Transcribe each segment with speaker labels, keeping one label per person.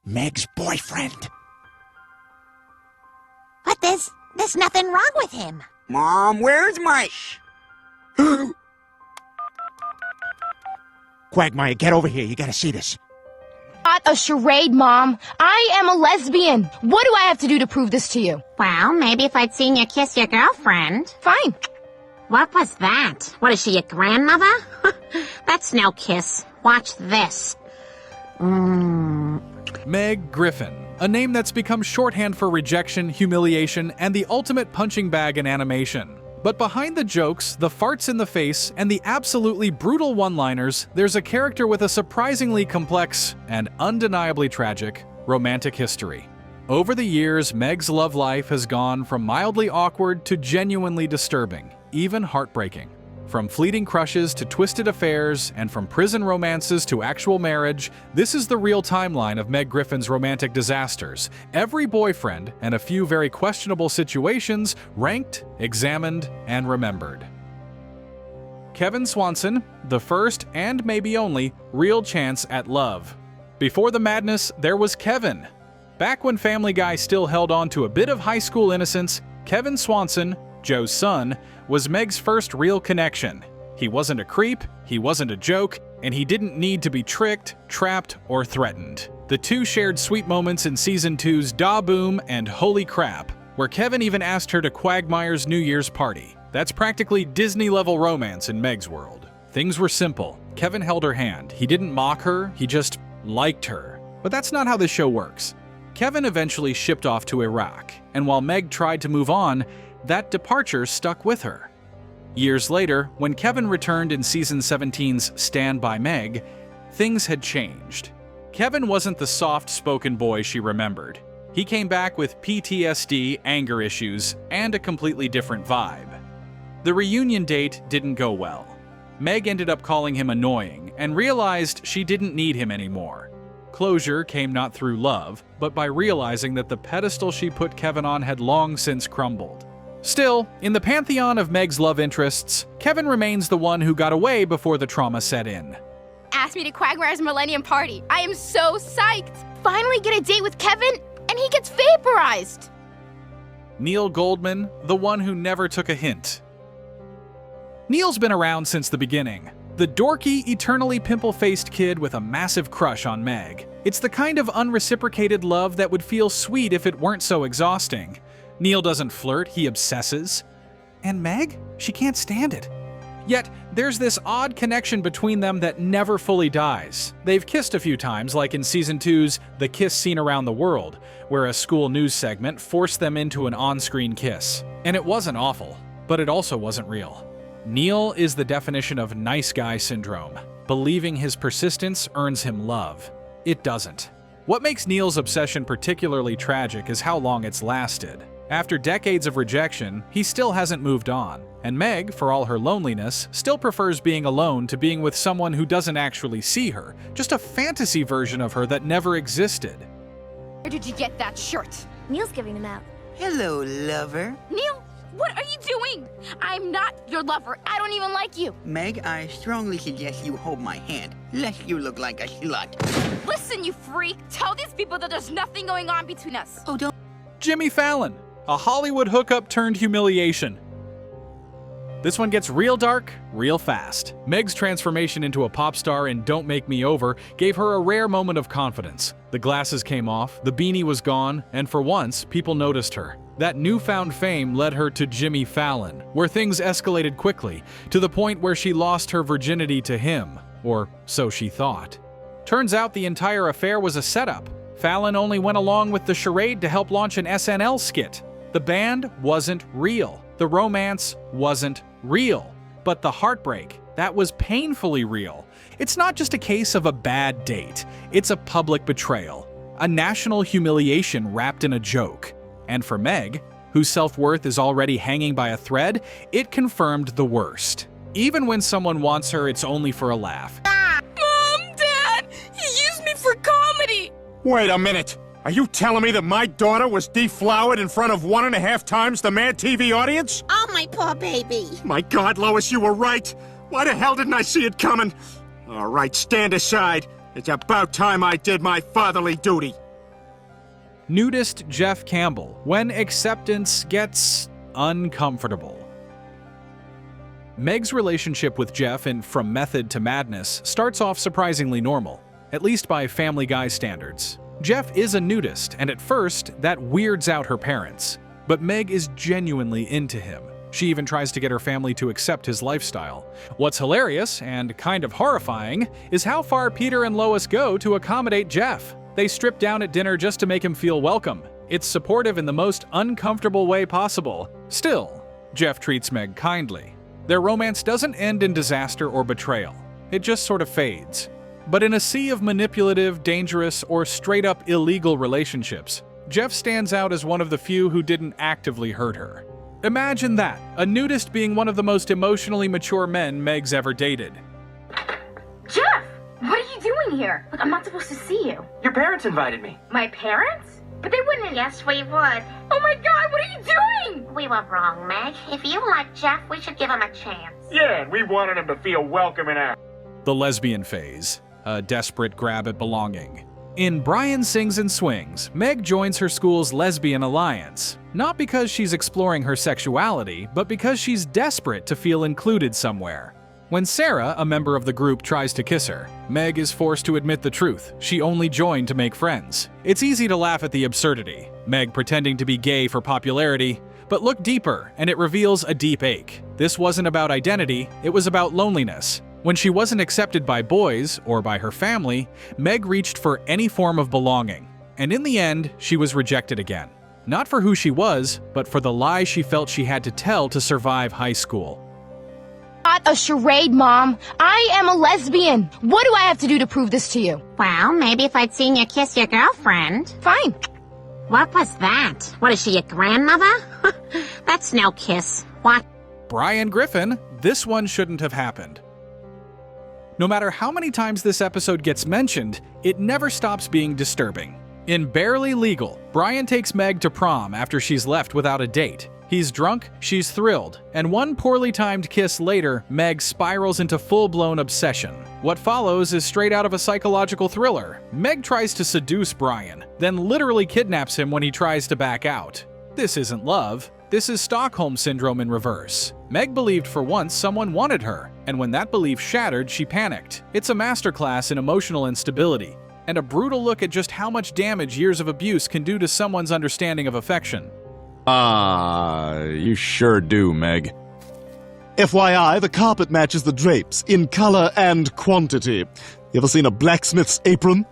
Speaker 1: Meg's boyfriend.
Speaker 2: But there's nothing wrong with him.
Speaker 3: Mom, where's my...
Speaker 1: Quagmire, get over here. You gotta see this.
Speaker 4: Not a charade, Mom. I am a lesbian. What do I have to do to prove this to you?
Speaker 2: Well, maybe if I'd seen you kiss your girlfriend.
Speaker 4: Fine.
Speaker 2: What was that? What, is she your grandmother? That's no kiss. Watch this.
Speaker 5: Meg Griffin, a name that's become shorthand for rejection, humiliation, and the ultimate punching bag in animation. But behind the jokes, the farts in the face, and the absolutely brutal one-liners, there's a character with a surprisingly complex and undeniably tragic romantic history. Over the years, Meg's love life has gone from mildly awkward to genuinely disturbing, even heartbreaking. From fleeting crushes to twisted affairs, and from prison romances to actual marriage, this is the real timeline of Meg Griffin's romantic disasters. Every boyfriend and a few very questionable situations ranked, examined, and remembered. Kevin Swanson, the first and maybe only real chance at love. Before the madness, there was Kevin. Back when Family Guy still held on to a bit of high school innocence, Kevin Swanson, Joe's son, was Meg's first real connection. He wasn't a creep, he wasn't a joke, and he didn't need to be tricked, trapped, or threatened. The two shared sweet moments in Season 2's Da Boom and Holy Crap, where Kevin even asked her to Quagmire's New Year's party. That's practically Disney-level romance in Meg's world. Things were simple. Kevin held her hand. He didn't mock her, he just liked her. But that's not how this show works. Kevin eventually shipped off to Iraq, and while Meg tried to move on, that departure stuck with her. Years later, when Kevin returned in Season 17's Stand By Meg, things had changed. Kevin wasn't the soft-spoken boy she remembered. He came back with PTSD, anger issues, and a completely different vibe. The reunion date didn't go well. Meg ended up calling him annoying and realized she didn't need him anymore. Closure came not through love, but by realizing that the pedestal she put Kevin on had long since crumbled. Still, in the pantheon of Meg's love interests, Kevin remains the one who got away before the trauma set in.
Speaker 4: Asked me to Quagmire's Millennium Party. I am so psyched. Finally get a date with Kevin, and he gets vaporized.
Speaker 5: Neil Goldman, the one who never took a hint. Neil's been around since the beginning. The dorky, eternally pimple-faced kid with a massive crush on Meg. It's the kind of unreciprocated love that would feel sweet if it weren't so exhausting. Neil doesn't flirt, he obsesses. And Meg? She can't stand it. Yet, there's this odd connection between them that never fully dies. They've kissed a few times, like in Season 2's The Kiss Scene Around the World, where a school news segment forced them into an on-screen kiss. And it wasn't awful, but it also wasn't real. Neil is the definition of nice guy syndrome. Believing his persistence earns him love. It doesn't. What makes Neil's obsession particularly tragic is how long it's lasted. After decades of rejection, he still hasn't moved on. And Meg, for all her loneliness, still prefers being alone to being with someone who doesn't actually see her, just a fantasy version of her that never existed.
Speaker 4: Where did you get that shirt?
Speaker 6: Neil's giving them out.
Speaker 3: Hello, lover.
Speaker 4: Neil, what are you doing? I'm not your lover. I don't even like you.
Speaker 3: Meg, I strongly suggest you hold my hand, lest you look like a slut.
Speaker 4: Listen, you freak. Tell these people that there's nothing going on between us.
Speaker 3: Oh, don't...
Speaker 5: Jimmy Fallon, a Hollywood hookup turned humiliation. This one gets real dark, real fast. Meg's transformation into a pop star in Don't Make Me Over gave her a rare moment of confidence. The glasses came off, the beanie was gone, and for once, people noticed her. That newfound fame led her to Jimmy Fallon, where things escalated quickly, to the point where she lost her virginity to him, or so she thought. Turns out the entire affair was a setup. Fallon only went along with the charade to help launch an SNL skit. The band wasn't real. The romance wasn't real. But the heartbreak, that was painfully real. It's not just a case of a bad date. It's a public betrayal. A national humiliation wrapped in a joke. And for Meg, whose self-worth is already hanging by a thread, it confirmed the worst. Even when someone wants her, it's only for a laugh.
Speaker 4: Mom, Dad, you used me for comedy.
Speaker 7: Wait a minute. Are you telling me that my daughter was deflowered in front of 1.5 times the Mad TV audience?
Speaker 2: Oh, my poor baby.
Speaker 7: My God, Lois, you were right. Why the hell didn't I see it coming? All right, stand aside. It's about time I did my fatherly duty.
Speaker 5: Nudist Jeff Campbell, when acceptance gets uncomfortable. Meg's relationship with Jeff in From Method to Madness starts off surprisingly normal, at least by Family Guy standards. Jeff is a nudist, and at first, that weirds out her parents. But Meg is genuinely into him. She even tries to get her family to accept his lifestyle. What's hilarious, and kind of horrifying, is how far Peter and Lois go to accommodate Jeff. They strip down at dinner just to make him feel welcome. It's supportive in the most uncomfortable way possible. Still, Jeff treats Meg kindly. Their romance doesn't end in disaster or betrayal. It just sort of fades. But in a sea of manipulative, dangerous, or straight-up illegal relationships, Jeff stands out as one of the few who didn't actively hurt her. Imagine that, a nudist being one of the most emotionally mature men Meg's ever dated.
Speaker 4: Jeff! What are you doing here? Look, I'm not supposed to see you.
Speaker 6: Your parents invited me.
Speaker 4: My parents? But they wouldn't.
Speaker 2: Yes, we would.
Speaker 4: Oh my god, what are you doing?
Speaker 2: We were wrong, Meg. If you like Jeff, we should give him a chance.
Speaker 7: Yeah, and we wanted him to feel welcome in our...
Speaker 5: The lesbian phase, a desperate grab at belonging. In Brian Sings and Swings, Meg joins her school's lesbian alliance, not because she's exploring her sexuality, but because she's desperate to feel included somewhere. When Sarah, a member of the group, tries to kiss her, Meg is forced to admit the truth. She only joined to make friends. It's easy to laugh at the absurdity, Meg pretending to be gay for popularity, but look deeper and it reveals a deep ache. This wasn't about identity, it was about loneliness. When she wasn't accepted by boys or by her family, Meg reached for any form of belonging. And in the end, she was rejected again. Not for who she was, but for the lie she felt she had to tell to survive high school.
Speaker 8: Not a charade, Mom. I am a lesbian. What do I have to do to prove this to you?
Speaker 2: Well, maybe if I'd seen you kiss your girlfriend.
Speaker 8: Fine.
Speaker 2: What was that? What is she, your grandmother? That's no kiss. What?
Speaker 5: Brian Griffin, this one shouldn't have happened. No matter how many times this episode gets mentioned, it never stops being disturbing. In Barely Legal, Brian takes Meg to prom after she's left without a date. He's drunk, she's thrilled, and one poorly timed kiss later, Meg spirals into full-blown obsession. What follows is straight out of a psychological thriller. Meg tries to seduce Brian, then literally kidnaps him when he tries to back out. This isn't love. This is Stockholm Syndrome in reverse. Meg believed for once someone wanted her, and when that belief shattered, she panicked. It's a masterclass in emotional instability, and a brutal look at just how much damage years of abuse can do to someone's understanding of affection.
Speaker 9: You sure do, Meg.
Speaker 10: FYI, the carpet matches the drapes in color and quantity. You ever seen a blacksmith's apron?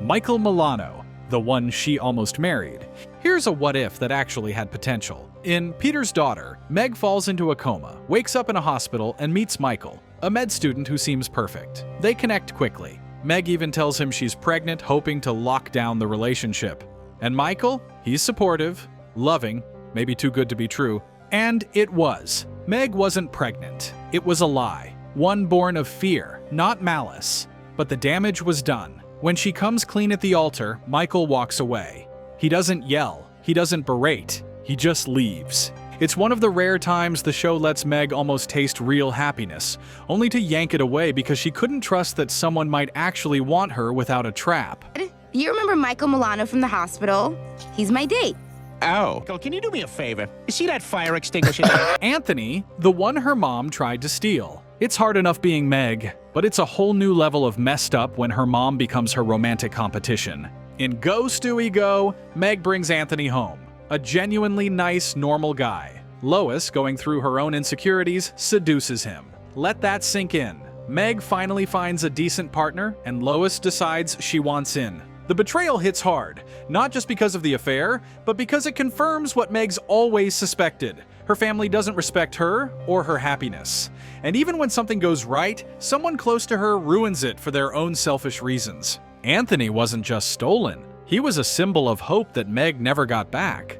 Speaker 5: Michael Milano, the one she almost married. Here's a what-if that actually had potential. In Peter's Daughter, Meg falls into a coma, wakes up in a hospital, and meets Michael, a med student who seems perfect. They connect quickly. Meg even tells him she's pregnant, hoping to lock down the relationship. And Michael, he's supportive, loving, maybe too good to be true, and it was. Meg wasn't pregnant. It was a lie, one born of fear, not malice. But the damage was done. When she comes clean at the altar, Michael walks away. He doesn't yell, he doesn't berate, he just leaves. It's one of the rare times the show lets Meg almost taste real happiness, only to yank it away because she couldn't trust that someone might actually want her without a trap.
Speaker 8: You remember Michael Milano from the hospital? He's my date.
Speaker 1: Oh. Can you do me a favor? You see that fire extinguisher?
Speaker 5: Anthony, the one her mom tried to steal. It's hard enough being Meg, but it's a whole new level of messed up when her mom becomes her romantic competition. In Go Stewie Go, Meg brings Anthony home. A genuinely nice, normal guy. Lois, going through her own insecurities, seduces him. Let that sink in. Meg finally finds a decent partner, and Lois decides she wants in. The betrayal hits hard, not just because of the affair, but because it confirms what Meg's always suspected. Her family doesn't respect her or her happiness. And even when something goes right, someone close to her ruins it for their own selfish reasons. Anthony wasn't just stolen. He was a symbol of hope that Meg never got back.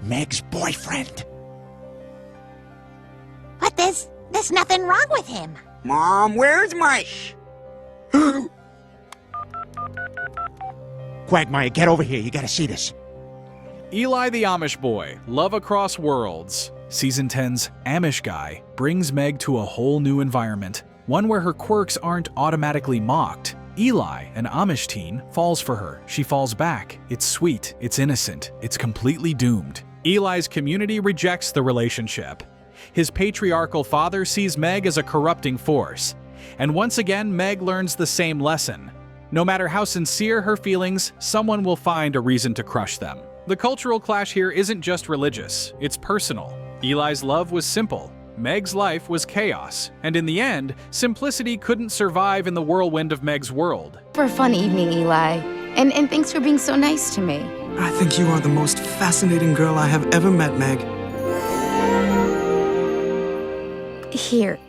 Speaker 1: Meg's boyfriend.
Speaker 2: But there's nothing wrong with him.
Speaker 3: Mom, where's my...
Speaker 1: Quagmire, get over here. You gotta see this.
Speaker 5: Eli the Amish Boy, Love Across Worlds. Season 10's Amish Guy brings Meg to a whole new environment, one where her quirks aren't automatically mocked. Eli, an Amish teen, falls for her. She falls back. It's sweet, it's innocent, it's completely doomed. Eli's community rejects the relationship. His patriarchal father sees Meg as a corrupting force. And once again, Meg learns the same lesson. No matter how sincere her feelings, someone will find a reason to crush them. The cultural clash here isn't just religious, it's personal. Eli's love was simple. Meg's life was chaos. And in the end, simplicity couldn't survive in the whirlwind of Meg's world.
Speaker 8: For a fun evening, Eli. And thanks for being so nice to me.
Speaker 6: I think you are the most fascinating girl I have ever met, Meg.
Speaker 8: Here,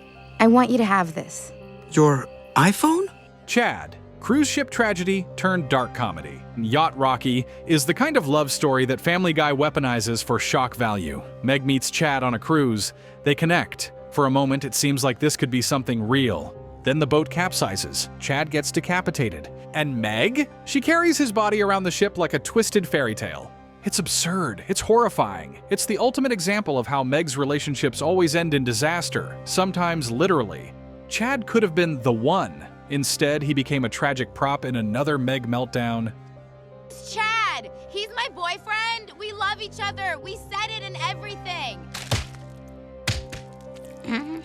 Speaker 8: I want you to have this.
Speaker 6: Your iPhone?
Speaker 5: Chad, cruise ship tragedy turned dark comedy. Yacht Rocky is the kind of love story that Family Guy weaponizes for shock value. Meg meets Chad on a cruise. They connect. For a moment, it seems like this could be something real. Then the boat capsizes. Chad gets decapitated. And Meg? She carries his body around the ship like a twisted fairy tale. It's absurd. It's horrifying. It's the ultimate example of how Meg's relationships always end in disaster, sometimes literally. Chad could have been the one. Instead, he became a tragic prop in another Meg meltdown.
Speaker 4: It's Chad! He's my boyfriend! We love each other! We said it and everything! A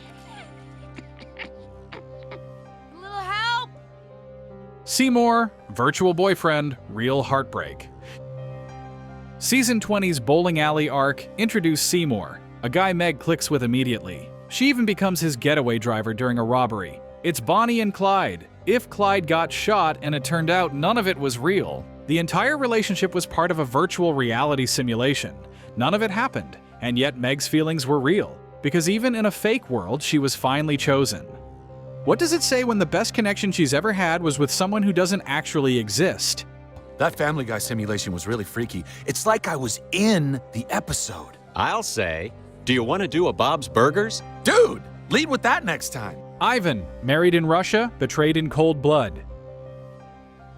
Speaker 4: little help?
Speaker 5: Seymour, virtual boyfriend, real heartbreak. Season 20's bowling alley arc introduced Seymour, a guy Meg clicks with immediately. She even becomes his getaway driver during a robbery. It's Bonnie and Clyde. If Clyde got shot and it turned out none of it was real, the entire relationship was part of a virtual reality simulation. None of it happened, and yet Meg's feelings were real, because even in a fake world, she was finally chosen. What does it say when the best connection she's ever had was with someone who doesn't actually exist?
Speaker 11: That Family Guy simulation was really freaky. It's like I was in the episode.
Speaker 12: I'll say, do you want to do a Bob's Burgers?
Speaker 11: Dude, lead with that next time.
Speaker 5: Ivan, married in Russia, betrayed in cold blood.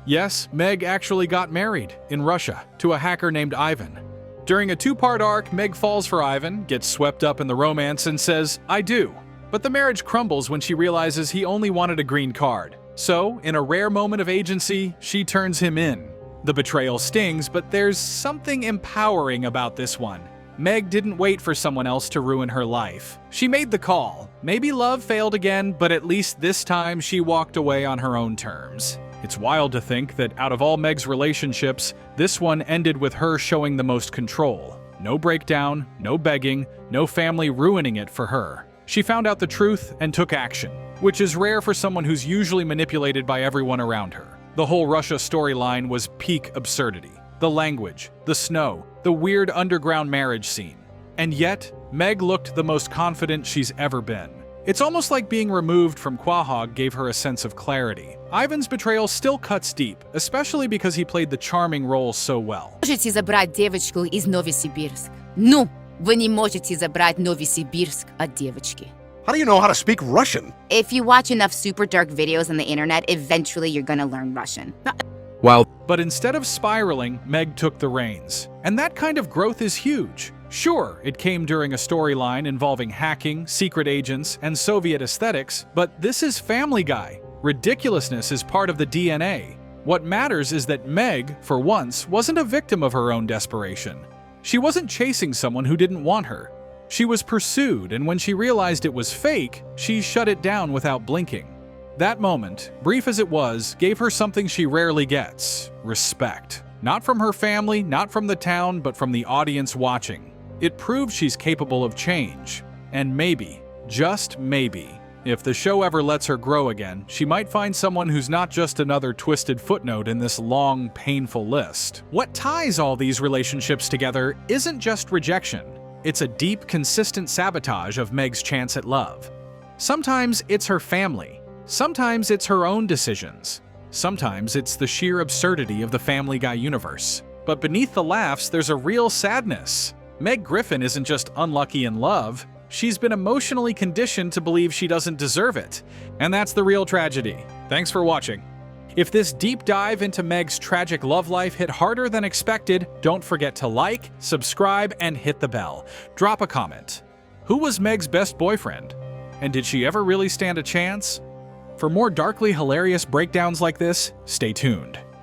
Speaker 5: Yes, Meg actually got married in Russia to a hacker named Ivan. During a two-part arc, Meg falls for Ivan, gets swept up in the romance, and says, "I do." But the marriage crumbles when she realizes he only wanted a green card. So, in a rare moment of agency, she turns him in. The betrayal stings, but there's something empowering about this one. Meg didn't wait for someone else to ruin her life. She made the call. Maybe love failed again, but at least this time she walked away on her own terms. It's wild to think that out of all Meg's relationships, this one ended with her showing the most control. No breakdown, no begging, no family ruining it for her. She found out the truth and took action, which is rare for someone who's usually manipulated by everyone around her. The whole Russia storyline was peak absurdity. The language, the snow, the weird underground marriage scene. And yet, Meg looked the most confident she's ever been. It's almost like being removed from Quahog gave her a sense of clarity. Ivan's betrayal still cuts deep, especially because he played the charming role so well.
Speaker 13: Можете забрать девочку из Новосибирск? Ну, вы не можете забрать Новосибирск от девочки.
Speaker 14: How do you know how to speak Russian?
Speaker 13: If you watch enough super dark videos on the internet, eventually you're gonna learn Russian.
Speaker 5: But instead of spiraling, Meg took the reins. And that kind of growth is huge. Sure, it came during a storyline involving hacking, secret agents, and Soviet aesthetics, but this is Family Guy. Ridiculousness is part of the DNA. What matters is that Meg, for once, wasn't a victim of her own desperation. She wasn't chasing someone who didn't want her. She was pursued, and when she realized it was fake, she shut it down without blinking. That moment, brief as it was, gave her something she rarely gets: respect. Not from her family, not from the town, but from the audience watching. It proved she's capable of change. And maybe, just maybe, if the show ever lets her grow again, she might find someone who's not just another twisted footnote in this long, painful list. What ties all these relationships together isn't just rejection. It's a deep, consistent sabotage of Meg's chance at love. Sometimes it's her family. Sometimes it's her own decisions. Sometimes it's the sheer absurdity of the Family Guy universe. But beneath the laughs, there's a real sadness. Meg Griffin isn't just unlucky in love. She's been emotionally conditioned to believe she doesn't deserve it. And that's the real tragedy. Thanks for watching. If this deep dive into Meg's tragic love life hit harder than expected, don't forget to like, subscribe, and hit the bell. Drop a comment. Who was Meg's best boyfriend? And did she ever really stand a chance? For more darkly hilarious breakdowns like this, stay tuned.